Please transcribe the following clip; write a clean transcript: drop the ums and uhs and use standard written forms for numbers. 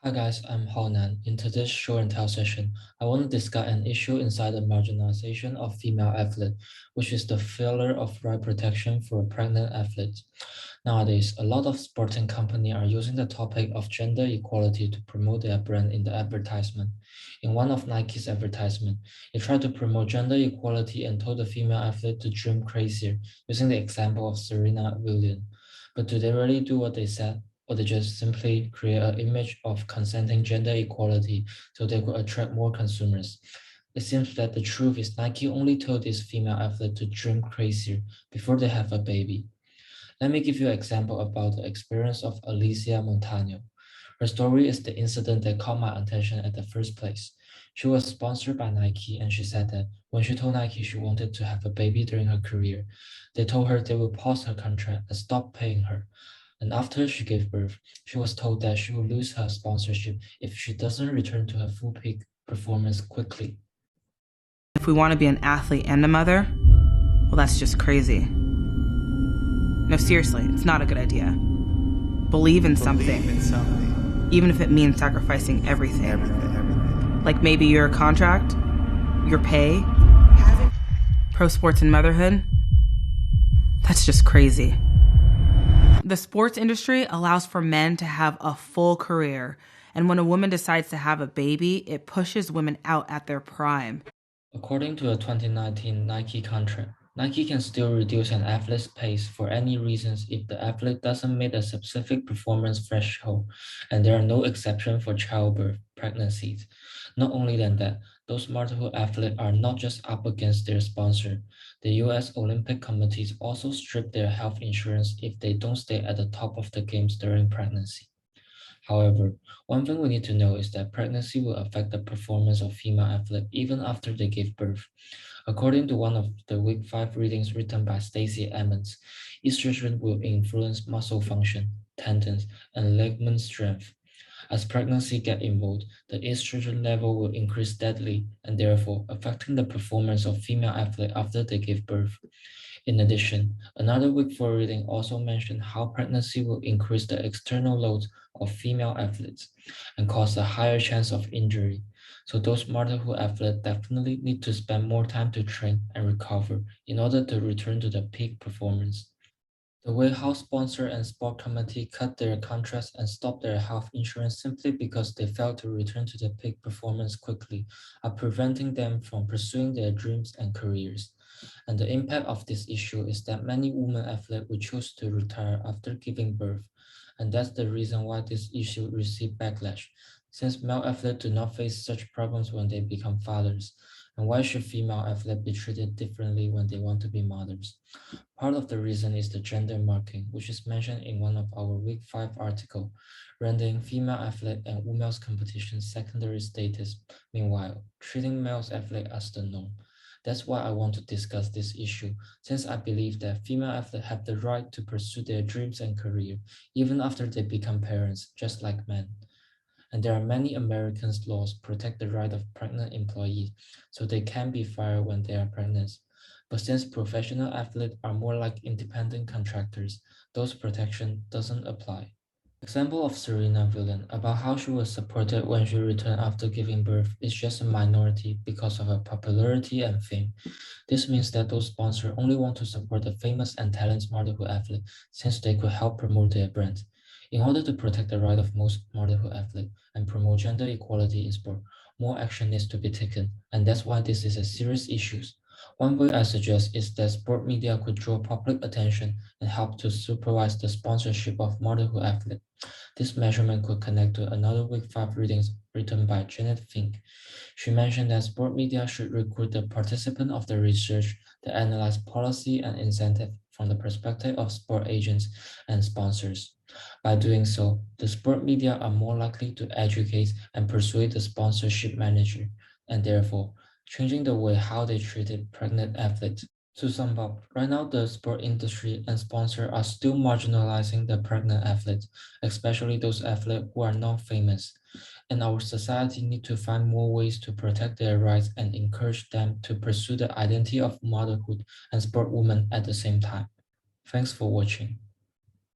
Hi guys, I'm Haonan. In today's show and tell session, I want to discuss an issue inside the marginalization of female athletes, which is the failure of right protection for pregnant athletes. Nowadays, a lot of sporting companies are using the topic of gender equality to promote their brand in the advertisement. In one of Nike's advertisement, it tried to promote gender equality and told the female athlete to dream crazier, using the example of Serena Williams. But do they really do what they said? Or they just simply create an image of consenting gender equality so they could attract more consumers. It seems that the truth is Nike only told this female athlete to dream crazier before they have a baby. Let me give you an example about the experience of Alysia Montano. Her story is the incident that caught my attention at the first place. She was sponsored by Nike, and she said that when she told Nike she wanted to have a baby during her career, they told her they would pause her contract and stop paying her. And after she gave birth, she was told that she will lose her sponsorship if she doesn't return to her full peak performance quickly. If we want to be an athlete and a mother, well, that's just crazy. No, seriously, it's not a good idea. Believe in something, even if it means sacrificing everything. Like maybe your contract, your pay, pro sports and motherhood. That's just crazy. The sports industry allows for men to have a full career, and when a woman decides to have a baby, it pushes women out at their prime. According to a 2019 Nike contract, Nike can still reduce an athlete's pace for any reasons if the athlete doesn't meet a specific performance threshold, and there are no exceptions for childbirth, pregnancies. Not only than that, those multiple athletes are not just up against their sponsor. The US Olympic committees also strip their health insurance if they don't stay at the top of the games during pregnancy. However, one thing we need to know is that pregnancy will affect the performance of female athletes even after they give birth. According to one of the Week 5 readings written by Stacey Emmons, estrogen will influence muscle function, tendons, and ligament strength. As pregnancy gets involved, the estrogen level will increase steadily and therefore affecting the performance of female athletes after they give birth. In addition, another Week 4 reading also mentioned how pregnancy will increase the external load of female athletes and cause a higher chance of injury. So those motherhood athletes definitely need to spend more time to train and recover in order to return to the peak performance. The way house sponsor and sport committee cut their contracts and stopped their health insurance simply because they failed to return to the peak performance quickly are preventing them from pursuing their dreams and careers. And the impact of this issue is that many women athletes will choose to retire after giving birth. And that's the reason why this issue received backlash, since male athletes do not face such problems when they become fathers. And why should female athletes be treated differently when they want to be mothers? Part of the reason is the gender marking, which is mentioned in one of our Week 5 article, rendering female athlete and women's competition secondary status, meanwhile, treating males athlete as the norm. That's why I want to discuss this issue, since I believe that female athletes have the right to pursue their dreams and career, even after they become parents, just like men. And there are many American laws protect the right of pregnant employees, so they can be fired when they are pregnant. But since professional athletes are more like independent contractors, those protection doesn't apply. Example of Serena Williams about how she was supported when she returned after giving birth is just a minority because of her popularity and fame. This means that those sponsors only want to support the famous and talented motherhood athlete since they could help promote their brand. In order to protect the right of most motherhood athletes and promote gender equality in sport, more action needs to be taken, and that's why this is a serious issue. One way I suggest is that sport media could draw public attention and help to supervise the sponsorship of motherhood athletes. This measurement could connect to another Week 5 readings written by Janet Fink. She mentioned that sport media should recruit the participant of the research to analyze policy and incentive from the perspective of sport agents and sponsors. By doing so, the sport media are more likely to educate and persuade the sponsorship manager, and therefore changing the way how they treated pregnant athletes. To sum up, right now the sport industry and sponsors are still marginalizing the pregnant athletes, especially those athletes who are not famous. And our society need to find more ways to protect their rights and encourage them to pursue the identity of motherhood and sport women at the same time. Thanks for watching.